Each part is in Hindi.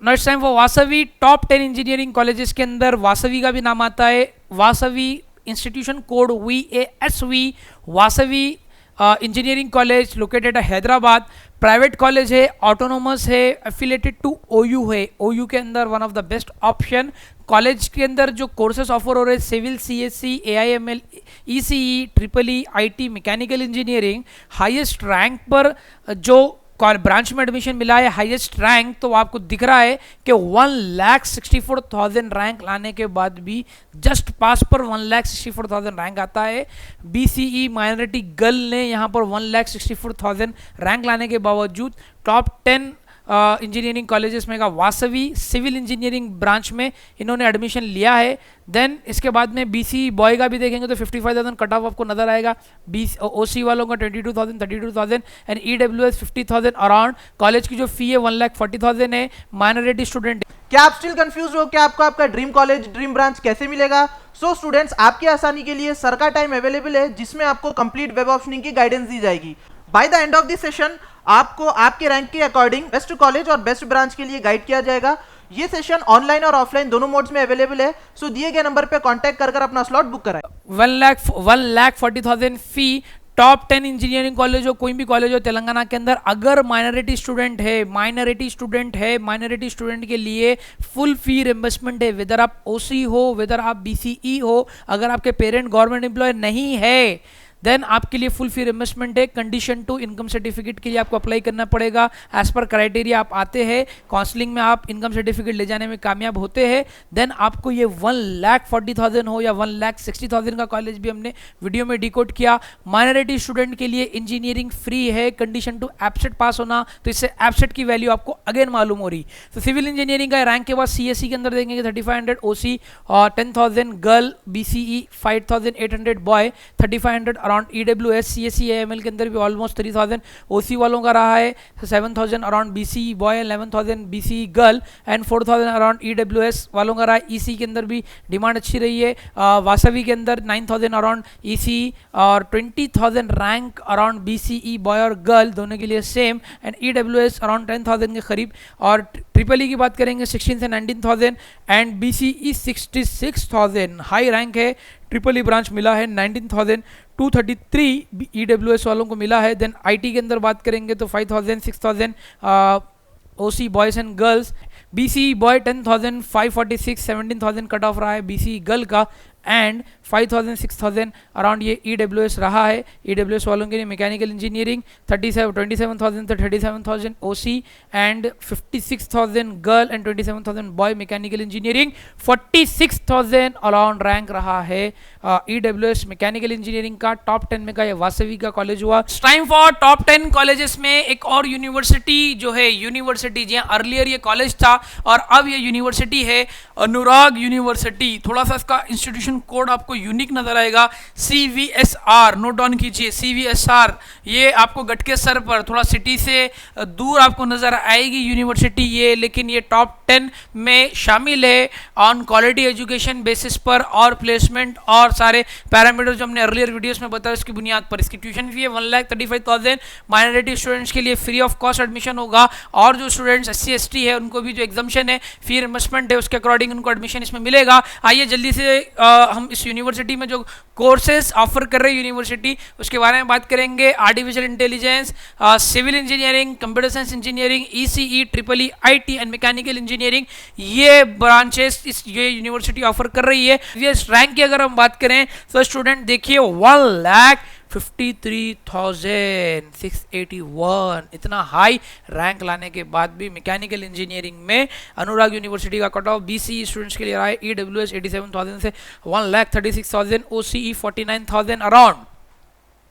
Next time for Vasavi top 10 engineering colleges के अंदर वासवी का भी नाम आता है। Vasavi institution code VASV, Vasavi engineering college located है हैदराबाद। प्राइवेट कॉलेज है, ऑटोनोमस है, एफिलेटेड टू OU है। OU के अंदर one of the best option. College के अंदर जो कोर्सेज ऑफर हो रहे हैं civil, CSC, AIML, ECE, EEE, IT, mechanical engineering, highest rank पर जो ब्रांच में एडमिशन मिला है हाईएस्ट रैंक, तो आपको दिख रहा है कि 1,64,000 रैंक लाने के बाद भी जस्ट पास पर 1,64,000 रैंक आता है। BCE माइनॉरिटी गर्ल ने यहाँ पर 1,64,000 रैंक लाने के बावजूद टॉप 10 इंजीनियरिंग कॉलेजेस में का वासवी सिविल इंजीनियरिंग ब्रांच में इन्होंने एडमिशन लिया है। देन इसके बाद में BCE बॉय का भी देखेंगे तो 55,000 कट ऑफ आपको नजर आएगा। OC वालों का 22,000, 32,000 एंड EWS 50,000 अराउंड। कॉलेज की जो फी है 1,40,000 है। Minority student. क्या आप स्टिल कंफ्यूज हो कि आपको आपका ड्रीम कॉलेज, ड्रीम ब्रांच कैसे मिलेगा? सो स्टूडेंट्स, आपकी आसानी के लिए सर का टाइम अवेलेबल है जिसमें आपको कंप्लीट वेब ऑप्शनिंग की गाइडेंस दी जाएगी। By the end of this session आपको आपके रैंक के अकॉर्डिंग बेस्ट कॉलेज और बेस्ट ब्रांच के लिए गाइड किया जाएगा। ये सेशन ऑनलाइन और ऑफलाइन दोनों मोड्स में अवेलेबल है। सो दिए गए नंबर पे कांटेक्ट कर अपना स्लॉट बुक कराएं। 1,40,000 फी। टॉप 10 इंजीनियरिंग कॉलेज हो, कोई भी कॉलेज हो तेलंगाना के अंदर, अगर माइनॉरिटी स्टूडेंट है, माइनॉरिटी स्टूडेंट के लिए फुल फी रिम्बर्समेंट है। वेदर आप OC हो, वेदर आप BCE हो, अगर आपके पेरेंट गवर्नमेंट एम्प्लॉय नहीं है देन आपके लिए फुल फी रिम्बर्समेंट है। कंडीशन 2, इनकम सर्टिफिकेट के लिए आपको अप्लाई करना पड़ेगा। एज पर क्राइटेरिया आप आते हैं, काउंसलिंग में आप इनकम सर्टिफिकेट ले जाने में कामयाब होते हैं, देन आपको ये 1,40,000 हो या 1,60,000 का कॉलेज भी हमने वीडियो में डिकोड किया। माइनॉरिटी स्टूडेंट के लिए इंजीनियरिंग फ्री है। कंडीशन 2 एब्सेट पास होना, तो इससे एब्सेट की वैल्यू आपको अगेन मालूम हो रही। तो सिविल इंजीनियरिंग का रैंक के बाद CSE के अंदर देखेंगे 3,500 OC और 10,000 girl, BCE 5,800 boy, 3,500 around EWS, CSE, AML के अंदर भी ऑलमोस्ट 3,000 OC वालों का रहा है, 7,000 around BCE boy, 11,000 BCE girl and 4,000 around EWS वालों का रहा है। EC के अंदर भी डिमांड अच्छी रही है। वासवी के अंदर 9,000 अराउंड ECE और 20,000 रैंक अराउंड BCE बॉय और गर्ल दोनों के लिए सेम एंड EWS अराउंड 10,000 के करीब। और EEE की बात करेंगे 16 से 19,000 एंड BCE 66,000 हाई रैंक है। EEE ब्रांच मिला है 19,000, 233 EWS वालों को मिला है। देन IT के अंदर बात करेंगे तो 5,000, 6,000 OC boys and girls. BCE boy 10,000, 546, 17,000 cut off रहा है BCE गर्ल का एंड 5,000, 6,000 अराउंड ये EWS रहा है। EWS वालों के लिए mechanical engineering 27,000 to 37,000 OC and 56,000 girl and 27,000 boy mechanical engineering. 46,000 around rank रहा है EWS मैकेनिकल इंजीनियरिंग का। टॉप 10 में का ये वासवी का कॉलेज हुआ। टाइम फॉर टॉप 10 कॉलेजेस में एक और यूनिवर्सिटी जो है, यूनिवर्सिटी जी अर्लियर ये कॉलेज था और अब ये यूनिवर्सिटी है अनुराग यूनिवर्सिटी। थोड़ा सा इसका इंस्टीट्यूशन कोड आपको यूनिक नजर आएगा, CVSR, नोट डाउन कीजिए CVSR। ये आपको गटके सर पर थोड़ा सिटी से दूर आपको नजर आएगी यूनिवर्सिटी ये, लेकिन ये टॉप 10 में शामिल है ऑन क्वालिटी एजुकेशन बेसिस पर और प्लेसमेंट और सारे पैरामीटर्स जो हमने अर्लियर वीडियोस में बताया उसकी बुनियाद पर। इसकी ट्यूशन फी है 1,35,000। माइनॉरिटी स्टूडेंट्स के लिए फ्री ऑफ कॉस्ट एडमिशन होगा और जो स्टूडेंट्स SC ST है उनको भी जो एग्जामिशन है फी रिम्बर्समेंट है उसके अकॉर्डिंग उनको एडमिशन इसमें मिलेगा। आइए जल्दी से हम इस यूनिवर्सिटी में जो कोर्सेज ऑफर कर रहे हैं यूनिवर्सिटी उसके बारे में बात करेंगे। Artificial intelligence, civil engineering, computer science engineering, ECE, EEE, IT and mechanical engineering, ये ब्रांचेस इस ये यूनिवर्सिटी ऑफर कर रही है। ये रैंक की अगर हम बात करें तो स्टूडेंट देखिए 1,53,681, इतना हाई रैंक लाने के बाद भी मैकेनिकल इंजीनियरिंग में अनुराग यूनिवर्सिटी का कट ऑफ BCE स्टूडेंट्स के लिए रहा है EWS 87,000 से 1,36,000, OCE 49,000 अराउंड।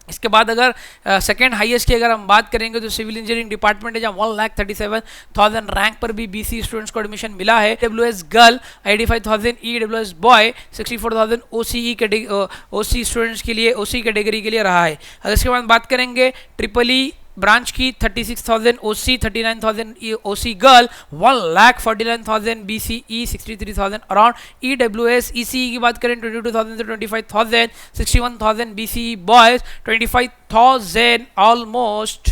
इसके बाद अगर सेकेंड हाईएस्ट की अगर हम बात करेंगे तो सिविल इंजीनियरिंग डिपार्टमेंट है जहाँ 1,37,000 रैंक पर भी BCE स्टूडेंट्स को एडमिशन मिला है। EWS girl 85,000, EWS boy 64,000 OC students के लिए OC कैटेगरी के लिए रहा है। अगर इसके बाद बात करेंगे EEE ब्रांच की 36,000 OC, 39,000 OC girl, 1,49,000 BCE, 63,000 around. EWS ECE की बात करें 22,000 से 25,000, 61,000 BCE boys, 25,000 almost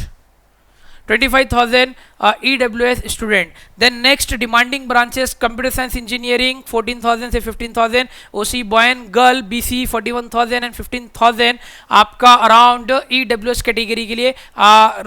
25,000 EWS student. Then next demanding branches computer science engineering 14,000 से 15,000, OC boy and girl BC 41,000 and 15,000 आपका अराउंड EWS कैटेगरी के लिए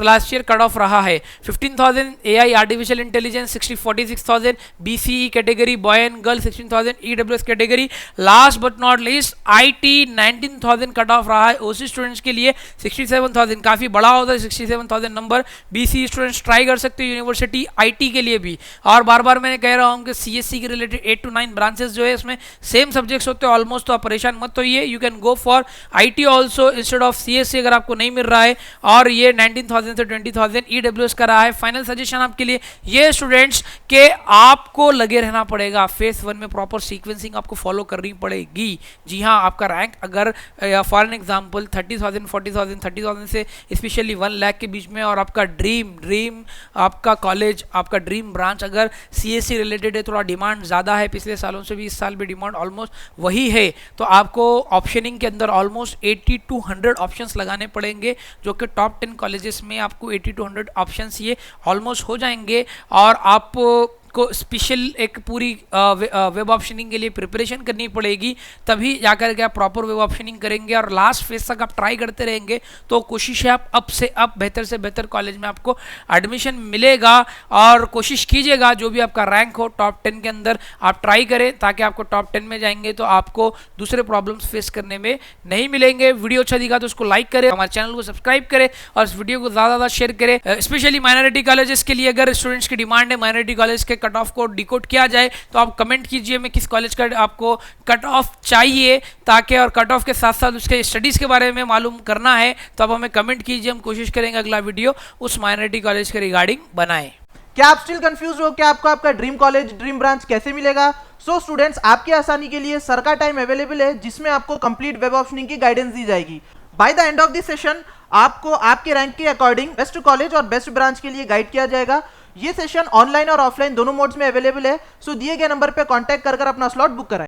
लास्ट ईयर कट ऑफ रहा है। 15,000 AI artificial intelligence 46,000 BCE category boy and girl 16,000 EWS category. Last but not least IT 19,000 cut off रहा है OC स्टूडेंट्स के लिए 67,000, काफी बड़ा होता है 67,000 नंबर। BCE स्टूडेंट्स ट्राई कर सकते हो यूनिवर्सिटी IT के लिए भी। और बार बार मैंने कह रहा हूँ कि CSC के रिलेटेड 8 to 9 ब्रांचेस जो है इसमें सेम सब्जेक्ट्स होते हैं ऑलमोस्ट, तो आप परेशान मत होइए। You can go for IT also instead of CSC अगर आपको नहीं मिल रहा है। और ये 19,000 से 20,000 EWS का रहा है। फाइनल सजेशन आपके लिए ये स्टूडेंट्स के आपको लगे रहना पड़ेगा, फेज 1 में प्रॉपर सीक्वेंसिंग आपको फॉलो करनी पड़ेगी। जी हाँ, आपका रैंक अगर फॉर एन एग्जाम्पल 30,000 40,000 30,000 से स्पेशली 1 लाख के बीच में, और आपका ड्रीम आपका कॉलेज आपका ड्रीम ब्रांच अगर CSC रिलेटेड है, थोड़ा डिमांड ज़्यादा है पिछले सालों से भी, इस साल भी डिमांड ऑलमोस्ट वही है, तो आपको ऑप्शनिंग के अंदर ऑलमोस्ट 80 to 100 ऑप्शंस लगाने पड़ेंगे, जो कि टॉप 10 कॉलेजेस में आपको 80 to 100 ऑप्शंस ये ऑलमोस्ट हो जाएंगे। और आप को स्पेशल एक पूरी वेब ऑप्शनिंग के लिए प्रिपरेशन करनी पड़ेगी, तभी जाकर के आप प्रॉपर वेब ऑप्शनिंग करेंगे। और लास्ट फेज तक आप ट्राई करते रहेंगे तो कोशिश है आप अप से अप बेहतर से बेहतर कॉलेज में आपको एडमिशन मिलेगा। और कोशिश कीजिएगा जो भी आपका रैंक हो टॉप 10 के अंदर आप ट्राई करें, ताकि आपको टॉप 10 में जाएंगे तो आपको दूसरे प्रॉब्लम्स फेस करने में नहीं मिलेंगे। वीडियो अच्छा दिखा तो उसको लाइक करें, हमारे चैनल को सब्सक्राइब करें और इस वीडियो को ज़्यादा शेयर करें। स्पेशली माइनॉरिटी कॉलेजेस के लिए अगर स्टूडेंट्स की डिमांड है माइनॉरिटी कॉलेज के कट ऑफ को डिकोड किया जाए, तो आप कमेंट कीजिए मैं किस कॉलेज का आपको कट ऑफ चाहिए, ताकि और कट ऑफ के साथ साथ उसके स्टडीज के बारे में मालूम करना है तो आप हमें कमेंट कीजिए, हम कोशिश करेंगे अगला वीडियो उस माइनॉरिटी कॉलेज के रिगार्डिंग बनाएं। क्या आप स्टिल कंफ्यूज हो कि आपको आपका ड्रीम कॉलेज ड्रीम ब्रांच कैसे मिलेगा? सो स्टूडेंट्स, आपकी आसानी के लिए सर का टाइम अवेलेबल है, जिसमें आपको कंप्लीट वेब ऑप्शनिंग की गाइडेंस दी जाएगी। By the end of this session आपको आपके रैंक के अकॉर्डिंग बेस्ट कॉलेज और बेस्ट ब्रांच के लिए गाइड किया जाएगा। ये सेशन ऑनलाइन और ऑफलाइन दोनों मोड्स में अवेलेबल है। सो दिए गए नंबर पे कांटेक्ट कर अपना स्लॉट बुक कराएं।